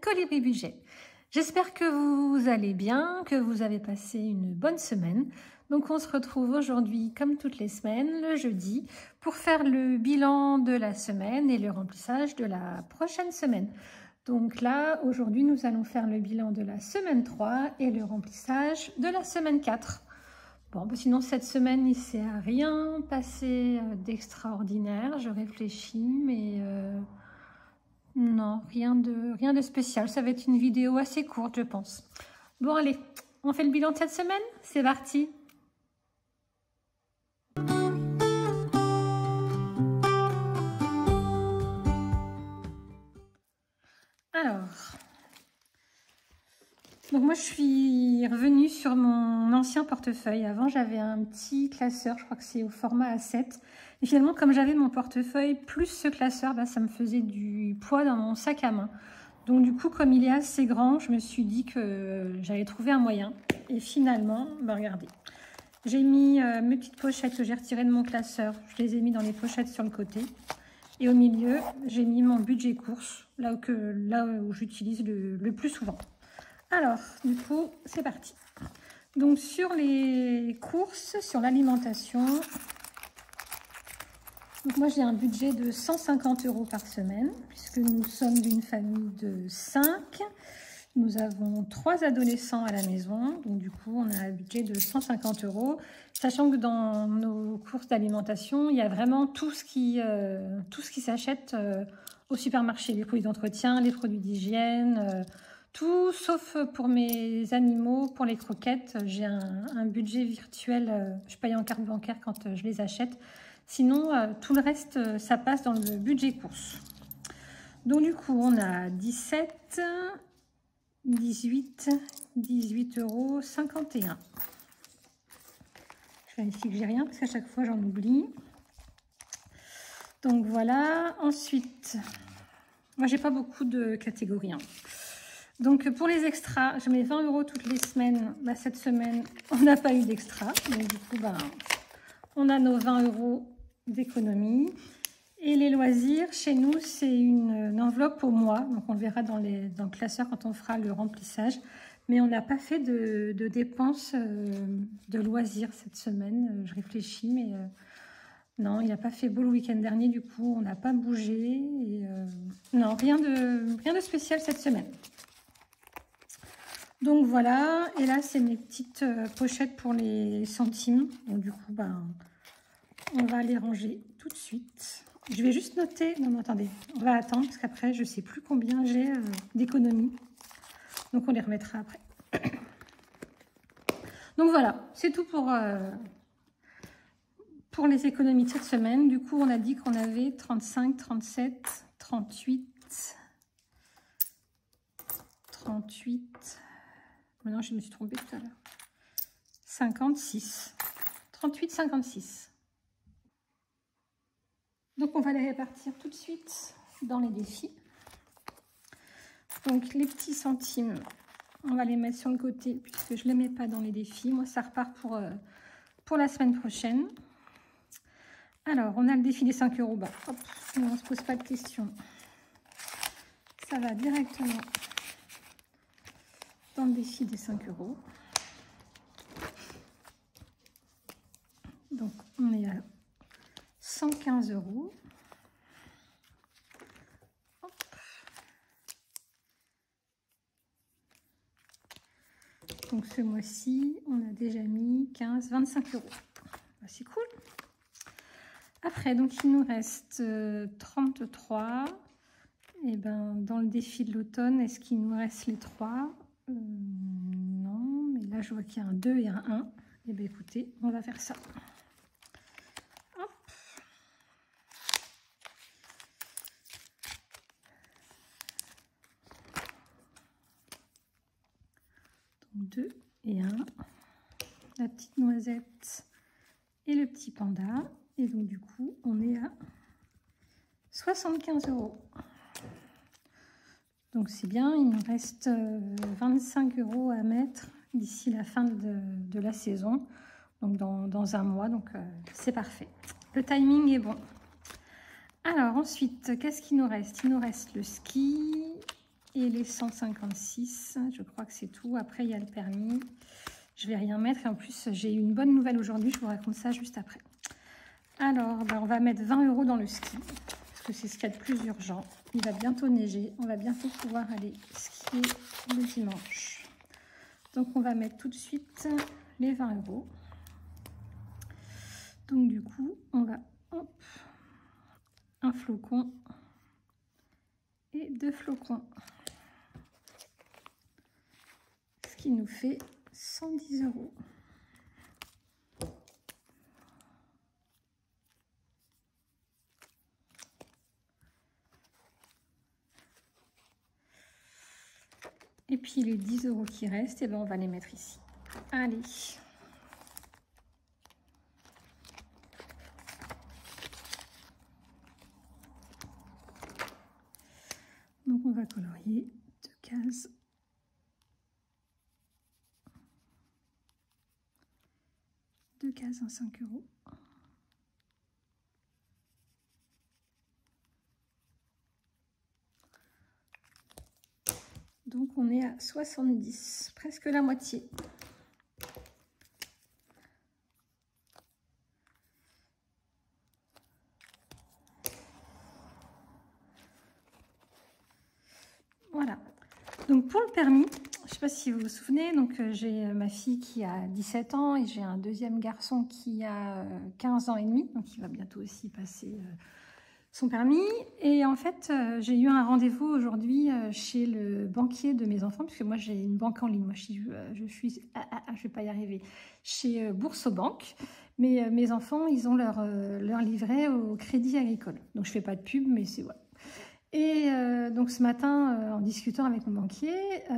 Colibri Budget. J'espère que vous allez bien, que vous avez passé une bonne semaine. Donc on se retrouve aujourd'hui, comme toutes les semaines, le jeudi, pour faire le bilan de la semaine et le remplissage de la prochaine semaine. Donc là, aujourd'hui, nous allons faire le bilan de la semaine 3 et le remplissage de la semaine 4. Bon, bah sinon, cette semaine, il ne s'est rien passé d'extraordinaire. Je réfléchis, mais non, rien de spécial. Ça va être une vidéo assez courte, je pense. Bon, allez, on fait le bilan de cette semaine? C'est parti! Alors, donc moi je suis revenue sur mon ancien portefeuille. Avant j'avais un petit classeur, je crois que c'est au format A7. Et finalement comme j'avais mon portefeuille plus ce classeur, bah, ça me faisait du poids dans mon sac à main. Donc du coup comme il est assez grand, je me suis dit que j'allais trouver un moyen. Et finalement, bah, regardez, j'ai mis mes petites pochettes que j'ai retirées de mon classeur. Je les ai mis dans les pochettes sur le côté. Et au milieu, j'ai mis mon budget course, là où j'utilise le plus souvent. Alors, du coup, c'est parti. Donc, sur les courses, sur l'alimentation, moi, j'ai un budget de 150 € par semaine, puisque nous sommes d'une famille de 5. Nous avons 3 adolescents à la maison, donc du coup, on a un budget de 150 €. Sachant que dans nos courses d'alimentation, il y a vraiment tout ce qui s'achète au supermarché. Les produits d'entretien, les produits d'hygiène, tout sauf pour mes animaux, pour les croquettes. J'ai un budget virtuel, je paye en carte bancaire quand je les achète. Sinon, tout le reste, ça passe dans le budget course. Donc du coup, on a 17, 18, 18,51 €. Je vérifie que j'ai rien parce qu'à chaque fois j'en oublie. Donc voilà. Ensuite, moi j'ai pas beaucoup de catégories. Donc pour les extras, je mets 20 € toutes les semaines. Bah, cette semaine, on n'a pas eu d'extra. Donc du coup, bah, on a nos 20 € d'économie. Et les loisirs, chez nous, c'est une enveloppe au mois. Donc on le verra dans le classeur quand on fera le remplissage. Mais on n'a pas fait de dépenses de loisirs cette semaine. Je réfléchis, mais non, il n'a pas fait beau le week-end dernier. Du coup, on n'a pas bougé. Et, non, rien de spécial cette semaine. Donc voilà. Et là, c'est mes petites pochettes pour les centimes. Donc du coup, ben, on va les ranger tout de suite. Je vais juste noter. Non, non, attendez. On va attendre parce qu'après, je ne sais plus combien j'ai d'économies. Donc, on les remettra après. Donc, voilà. C'est tout pour les économies de cette semaine. Du coup, on a dit qu'on avait 35, 37, 38. 38. Maintenant, je me suis trompée tout à l'heure. 56. 38, 56. Donc, on va les répartir tout de suite dans les défis. Donc, les petits centimes, on va les mettre sur le côté puisque je ne les mets pas dans les défis. Moi, ça repart pour la semaine prochaine. Alors, on a le défi des 5 €. Bah, hop, on ne se pose pas de questions. Ça va directement dans le défi des 5 €. Donc, on est à 115 €. Donc ce mois-ci, on a déjà mis 15, 25 €. C'est cool. Après, donc il nous reste 33. Et ben dans le défi de l'automne, est-ce qu'il nous reste les 3? Non, mais là je vois qu'il y a un 2 et un 1. Et bien écoutez, on va faire ça. Hop. Donc 2 et 1. La petite noisette et le petit panda. Et donc du coup, on est à 75 €. Donc c'est bien, il nous reste 25 € à mettre d'ici la fin de la saison. Donc dans un mois, donc c'est parfait. Le timing est bon. Alors ensuite, qu'est-ce qu'il nous reste? Il nous reste le ski, et les 156. Je crois que c'est tout. Après, il y a le permis. Je vais rien mettre. Et en plus, j'ai eu une bonne nouvelle aujourd'hui. Je vous raconte ça juste après. Alors, ben, on va mettre 20 € dans le ski. Parce que c'est ce qu'il y a de plus urgent. Il va bientôt neiger. On va bientôt pouvoir aller skier le dimanche. Donc, on va mettre tout de suite les 20 €. Donc, du coup, on va... Hop, un flocon et 2 flocons. Ce qui nous fait 110 €. Et puis les 10 € qui restent, et ben on va les mettre ici. Allez. Donc on va colorier 2 cases. Deux cases à 5 €. Donc on est à 70, presque la moitié. Voilà. Donc pour le permis, je ne sais pas si vous vous souvenez, donc j'ai ma fille qui a 17 ans et j'ai un deuxième garçon qui a 15 ans et demi, donc il va bientôt aussi passer son permis. Et en fait, j'ai eu un rendez-vous aujourd'hui chez le banquier de mes enfants, parce que moi j'ai une banque en ligne, moi je vais pas y arriver, chez Boursorama. Mais mes enfants, ils ont leur livret au Crédit Agricole. Donc je fais pas de pub, mais c'est voilà. Et donc ce matin, en discutant avec mon banquier,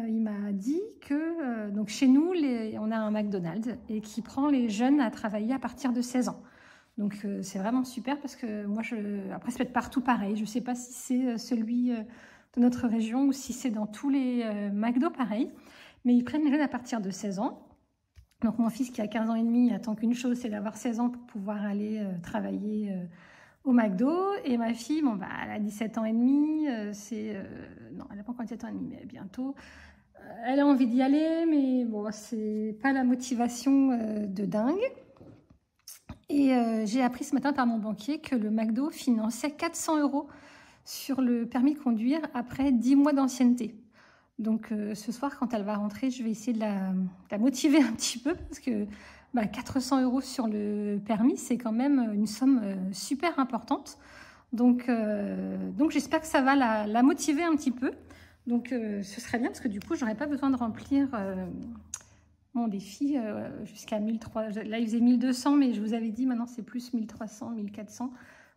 il m'a dit que donc chez nous, on a un McDonald's et qui prend les jeunes à travailler à partir de 16 ans. Donc c'est vraiment super parce que moi, après ça peut être partout pareil. Je ne sais pas si c'est celui de notre région ou si c'est dans tous les McDo pareil. Mais ils prennent les jeunes à partir de 16 ans. Donc mon fils qui a 15 ans et demi attend qu'une chose, c'est d'avoir 16 ans pour pouvoir aller travailler au McDo. Et ma fille, bon, bah, elle a 17 ans et demi. Non, elle n'a pas encore 17 ans et demi, mais bientôt. Elle a envie d'y aller, mais bon, c'est pas la motivation de dingue. Et j'ai appris ce matin par mon banquier que le McDo finançait 400 € sur le permis de conduire après 10 mois d'ancienneté. Donc ce soir, quand elle va rentrer, je vais essayer de la motiver un petit peu parce que 400 € sur le permis, c'est quand même une somme super importante. Donc j'espère que ça va la motiver un petit peu. Donc ce serait bien parce que du coup, j'aurais pas besoin de remplir mon défi jusqu'à 1300. Là, il faisait 1200, mais je vous avais dit maintenant c'est plus 1300, 1400.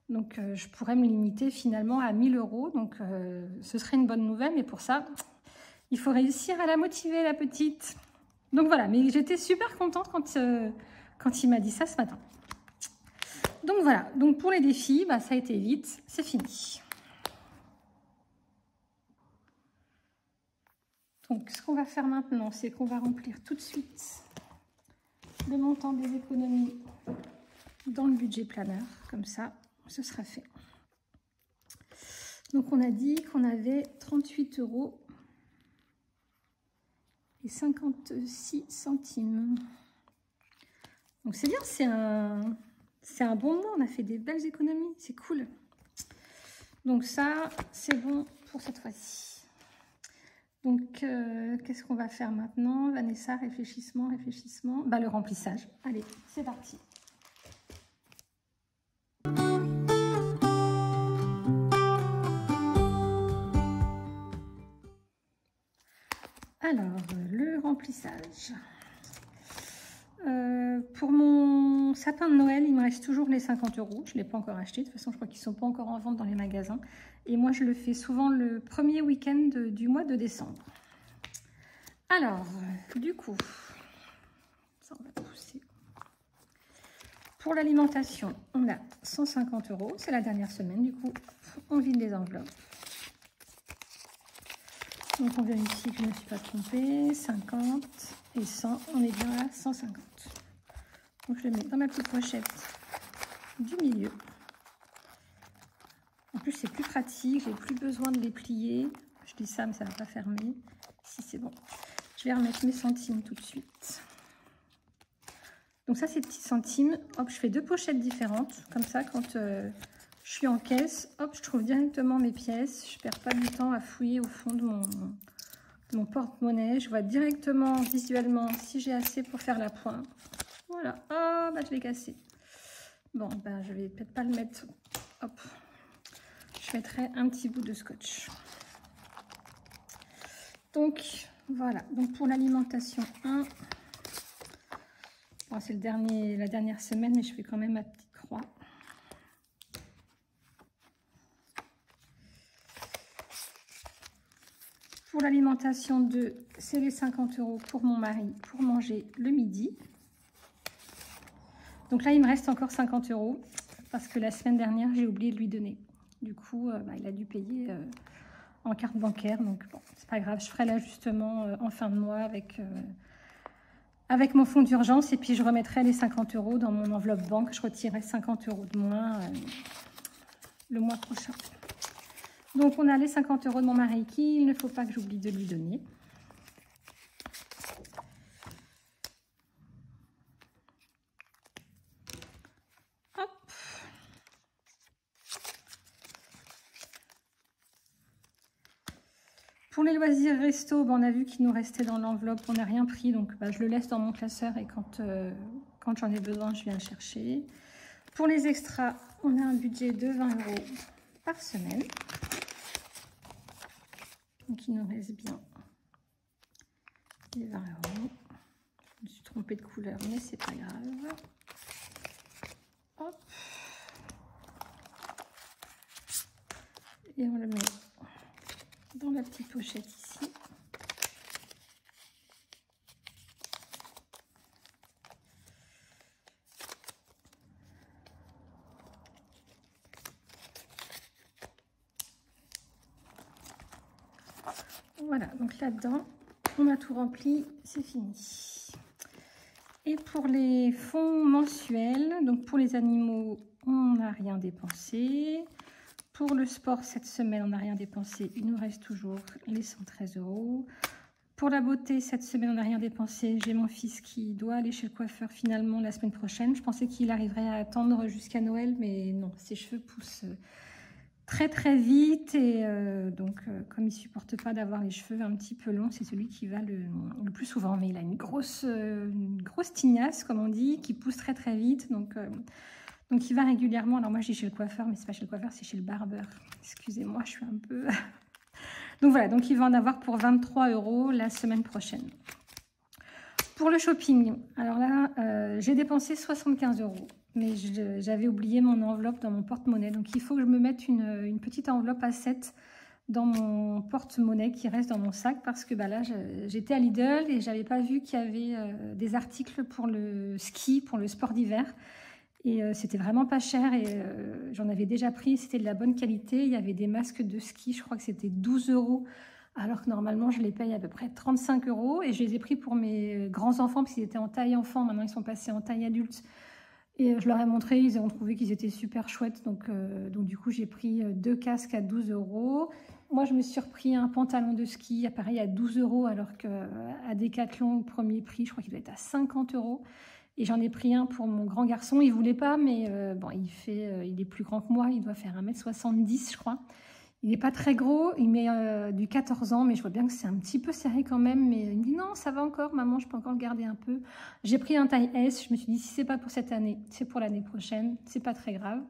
Donc je pourrais me limiter finalement à 1000 €. Donc ce serait une bonne nouvelle, mais pour ça, il faut réussir à la motiver, la petite. Donc voilà, mais j'étais super contente quand il m'a dit ça ce matin. Donc voilà, donc pour les défis, ça a été vite, c'est fini. Donc ce qu'on va faire maintenant, c'est qu'on va remplir tout de suite le montant des économies dans le budget planeur, comme ça, ce sera fait. Donc on a dit qu'on avait 38 € et 56 centimes. Donc c'est bien, c'est un bon mois, on a fait des belles économies, c'est cool. Donc ça, c'est bon pour cette fois-ci. Donc qu'est-ce qu'on va faire maintenant? Vanessa, réfléchissement. Le remplissage. Allez, c'est parti. Alors, le remplissage. Pour mon sapin de Noël, il me reste toujours les 50 €. Je ne l'ai pas encore acheté. De toute façon, je crois qu'ils ne sont pas encore en vente dans les magasins. Et moi, je le fais souvent le premier week-end du mois de décembre. Alors, du coup, ça on va pousser. Pour l'alimentation, on a 150 €. C'est la dernière semaine. Du coup, on vide les enveloppes. Donc on vérifie que je ne me suis pas trompée. 50 et 100, on est bien à 150. Donc je le mets dans ma petite pochette du milieu. En plus c'est plus pratique, j'ai plus besoin de les plier. Je dis ça, mais ça ne va pas fermer. Si c'est bon. Je vais remettre mes centimes tout de suite. Donc ça, c'est petits centimes. Hop, je fais 2 pochettes différentes. Comme ça, quand je suis en caisse, hop, je trouve directement mes pièces. Je ne perds pas du temps à fouiller au fond de mon porte-monnaie. Je vois directement, visuellement, si j'ai assez pour faire la pointe. Voilà. Ah, bah, je l'ai cassé. Bon, bah, je vais peut-être pas le mettre. Hop. Je mettrai un petit bout de scotch. Donc, voilà. Donc, pour l'alimentation 1... Bon, c'est la dernière semaine, mais je fais quand même ma petite croix. Pour l'alimentation 2, c'est les 50 € pour mon mari pour manger le midi. Donc là, il me reste encore 50 € parce que la semaine dernière, j'ai oublié de lui donner. Du coup, il a dû payer en carte bancaire. Donc bon, c'est pas grave, je ferai l'ajustement en fin de mois avec mon fonds d'urgence et puis je remettrai les 50 € dans mon enveloppe banque. Je retirerai 50 € de moins le mois prochain. Donc on a les 50 € de mon mari qu'il ne faut pas que j'oublie de lui donner. Hop. Pour les loisirs resto, on a vu qu'il nous restait dans l'enveloppe, on n'a rien pris, donc je le laisse dans mon classeur et quand j'en ai besoin, je viens le chercher. Pour les extras, on a un budget de 20 € par semaine. Donc il nous reste bien les 20 €. Je me suis trompée de couleur, mais c'est pas grave. Hop. Et on le met dans la petite pochette ici. Voilà, donc là-dedans, on a tout rempli, c'est fini. Et pour les fonds mensuels, donc pour les animaux, on n'a rien dépensé. Pour le sport, cette semaine, on n'a rien dépensé. Il nous reste toujours les 113 €. Pour la beauté, cette semaine, on n'a rien dépensé. J'ai mon fils qui doit aller chez le coiffeur finalement la semaine prochaine. Je pensais qu'il arriverait à attendre jusqu'à Noël, mais non, ses cheveux poussent très très vite. Et donc, comme il ne supporte pas d'avoir les cheveux un petit peu longs, c'est celui qui va le plus souvent. Mais il a une grosse tignasse, comme on dit, qui pousse très très vite. Donc il va régulièrement. Alors moi, je dis chez le coiffeur, mais c'est pas chez le coiffeur, c'est chez le barbeur. Excusez-moi, je suis un peu... Donc voilà, donc il va en avoir pour 23 € la semaine prochaine. Pour le shopping, alors là, j'ai dépensé 75 €. Mais j'avais oublié mon enveloppe dans mon porte-monnaie. Donc il faut que je me mette une petite enveloppe à 7 dans mon porte-monnaie qui reste dans mon sac. Parce que là, j'étais à Lidl et j'avais pas vu qu'il y avait des articles pour le ski, pour le sport d'hiver. Et c'était vraiment pas cher et j'en avais déjà pris, c'était de la bonne qualité. Il y avait des masques de ski, je crois que c'était 12 €, alors que normalement je les paye à peu près 35 €. Et je les ai pris pour mes grands-enfants parce qu'ils étaient en taille enfant, maintenant ils sont passés en taille adulte. Et je leur ai montré, ils ont trouvé qu'ils étaient super chouettes. Donc du coup j'ai pris 2 casques à 12 €. Moi je me suis repris un pantalon de ski, pareil à 12 € alors qu'à Decathlon, au premier prix, je crois qu'il doit être à 50 €. Et j'en ai pris un pour mon grand garçon. Il ne voulait pas, mais bon, il est plus grand que moi. Il doit faire 1,70 m, je crois. Il n'est pas très gros. Il met du 14 ans, mais je vois bien que c'est un petit peu serré quand même. Mais il me dit non, ça va encore, maman, je peux encore le garder un peu. J'ai pris un taille S. Je me suis dit, si ce n'est pas pour cette année, c'est pour l'année prochaine. C'est pas très grave.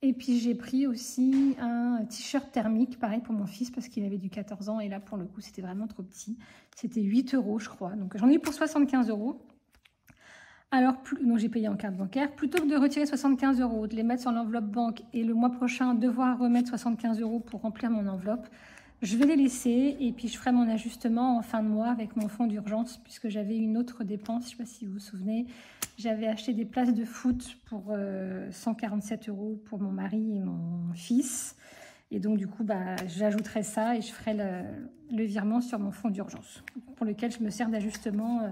Et puis j'ai pris aussi un t-shirt thermique, pareil pour mon fils, parce qu'il avait du 14 ans. Et là, pour le coup, c'était vraiment trop petit. C'était 8 €, je crois. Donc j'en ai pour 75 €. Alors, donc j'ai payé en carte bancaire. Plutôt que de retirer 75 €, de les mettre sur l'enveloppe banque et le mois prochain devoir remettre 75 € pour remplir mon enveloppe, je vais les laisser et puis je ferai mon ajustement en fin de mois avec mon fonds d'urgence puisque j'avais une autre dépense, je ne sais pas si vous vous souvenez. J'avais acheté des places de foot pour 147 € pour mon mari et mon fils. Et donc du coup, j'ajouterai ça et je ferai le virement sur mon fonds d'urgence pour lequel je me sers d'ajustement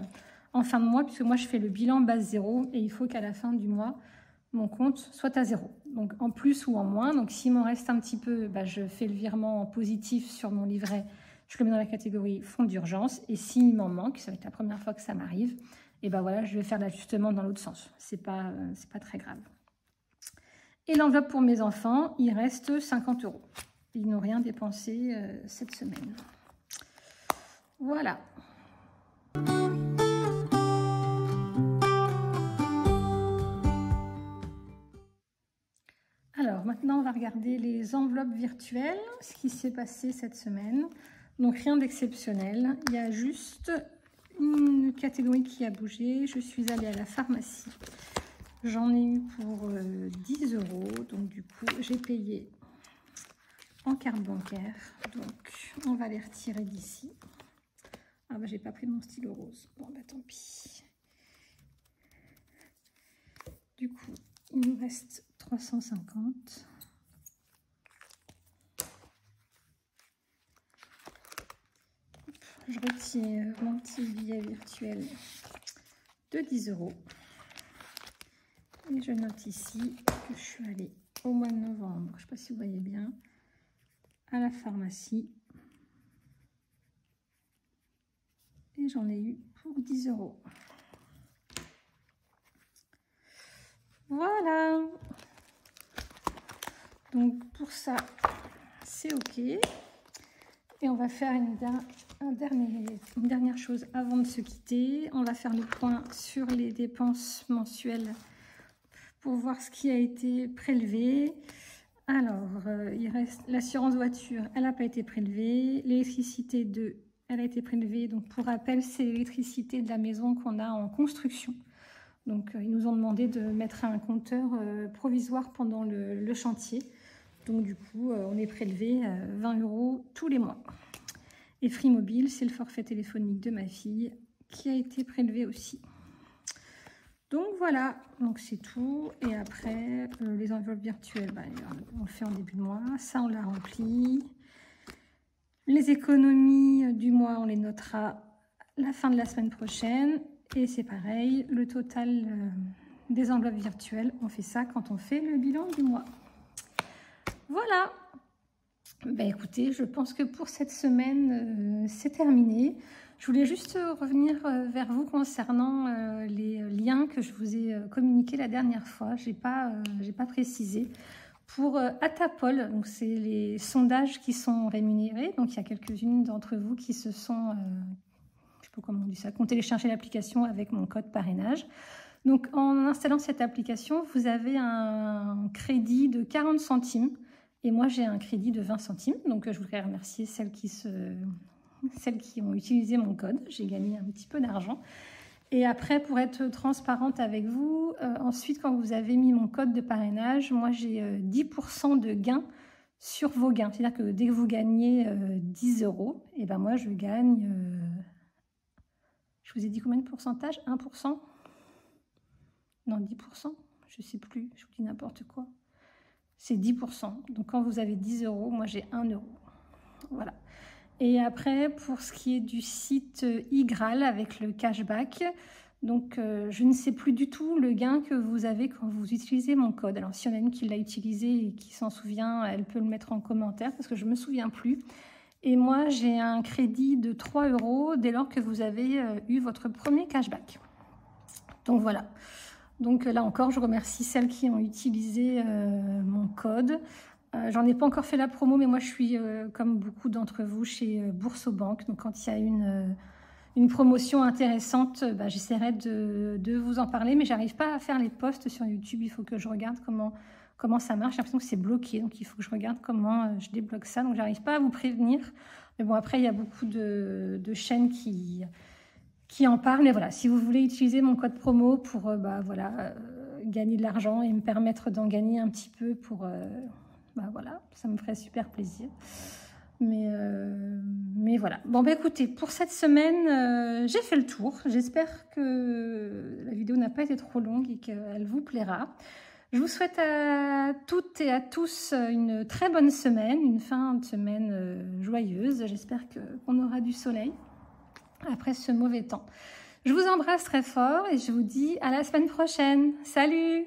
en fin de mois, puisque moi je fais le bilan base 0 et il faut qu'à la fin du mois, mon compte soit à 0. Donc en plus ou en moins. Donc s'il m'en reste un petit peu, je fais le virement en positif sur mon livret je le mets dans la catégorie fonds d'urgence. Et s'il m'en manque, ça va être la première fois que ça m'arrive, et ben voilà, je vais faire l'ajustement dans l'autre sens. C'est pas très grave. Et l'enveloppe pour mes enfants, il reste 50 €. Ils n'ont rien dépensé cette semaine. Voilà. Alors maintenant, on va regarder les enveloppes virtuelles, ce qui s'est passé cette semaine. Donc rien d'exceptionnel, il y a juste une catégorie qui a bougé. Je suis allée à la pharmacie. J'en ai eu pour 10 €, donc du coup j'ai payé en carte bancaire. Donc on va les retirer d'ici. Ah bah j'ai pas pris mon stylo rose. Bon bah tant pis. Du coup il nous reste 350. Je retire mon petit billet virtuel de 10 €. Et je note ici que je suis allée au mois de novembre, je ne sais pas si vous voyez bien, à la pharmacie. Et j'en ai eu pour 10 €. Voilà. Donc pour ça, c'est OK. Et on va faire une dernière chose avant de se quitter. On va faire le point sur les dépenses mensuelles pour voir ce qui a été prélevé. Alors, il reste l'assurance voiture, elle n'a pas été prélevée. L'électricité, elle a été prélevée. Donc, pour rappel, c'est l'électricité de la maison qu'on a en construction. Donc, ils nous ont demandé de mettre un compteur provisoire pendant le chantier. Donc, du coup, on est prélevé 20 € tous les mois. Et Free Mobile, c'est le forfait téléphonique de ma fille qui a été prélevé aussi. Donc voilà, donc c'est tout. Et après, les enveloppes virtuelles, bah, on le fait en début de mois. Ça, on l'a rempli. Les économies du mois, on les notera la fin de la semaine prochaine. Et c'est pareil, le total des enveloppes virtuelles, on fait ça quand on fait le bilan du mois. Voilà. Ben écoutez, je pense que pour cette semaine, c'est terminé. Je voulais juste revenir vers vous concernant les liens que je vous ai communiqués la dernière fois. J'ai pas précisé. Pour Atapol, donc c'est les sondages qui sont rémunérés. Donc il y a quelques-unes d'entre vous qui se sont, je sais pas comment on dit ça, qui ont téléchargé l'application avec mon code parrainage. Donc en installant cette application, vous avez un crédit de 40 centimes. Et moi, j'ai un crédit de 20 centimes. Donc je voudrais remercier celles qui ont utilisé mon code. J'ai gagné un petit peu d'argent. Et après, pour être transparente avec vous, ensuite, quand vous avez mis mon code de parrainage, moi, j'ai 10% de gain sur vos gains. C'est-à-dire que dès que vous gagnez 10 €, et ben moi, je gagne... je vous ai dit combien de pourcentage? 1%? Non, 10%? Je ne sais plus, je vous dis n'importe quoi. C'est 10%. Donc, quand vous avez 10 €, moi, j'ai 1 €. Voilà. Et après, pour ce qui est du site iGraal avec le cashback, donc je ne sais plus du tout le gain que vous avez quand vous utilisez mon code. Alors, si y en a une qui l'a utilisé et qui s'en souvient, elle peut le mettre en commentaire parce que je ne me souviens plus. Et moi, j'ai un crédit de 3 € dès lors que vous avez eu votre premier cashback. Donc, voilà. Donc là encore, je remercie celles qui ont utilisé mon code. J'en ai pas encore fait la promo, mais moi je suis, comme beaucoup d'entre vous, chez Boursobank. Donc quand il y a une promotion intéressante, bah, j'essaierai de vous en parler. Mais j'arrive pas à faire les posts sur YouTube. Il faut que je regarde comment ça marche. J'ai l'impression que c'est bloqué. Donc il faut que je regarde comment je débloque ça. Donc j'arrive pas à vous prévenir. Mais bon, après, il y a beaucoup de chaînes qui en parle. Mais voilà, si vous voulez utiliser mon code promo pour gagner de l'argent et me permettre d'en gagner un petit peu pour... voilà, ça me ferait super plaisir. Mais voilà. Bon, bah écoutez, pour cette semaine, j'ai fait le tour. J'espère que la vidéo n'a pas été trop longue et qu'elle vous plaira. Je vous souhaite à toutes et à tous une très bonne semaine, une fin de semaine joyeuse. J'espère qu'on aura du soleil après ce mauvais temps. Je vous embrasse très fort et je vous dis à la semaine prochaine. Salut!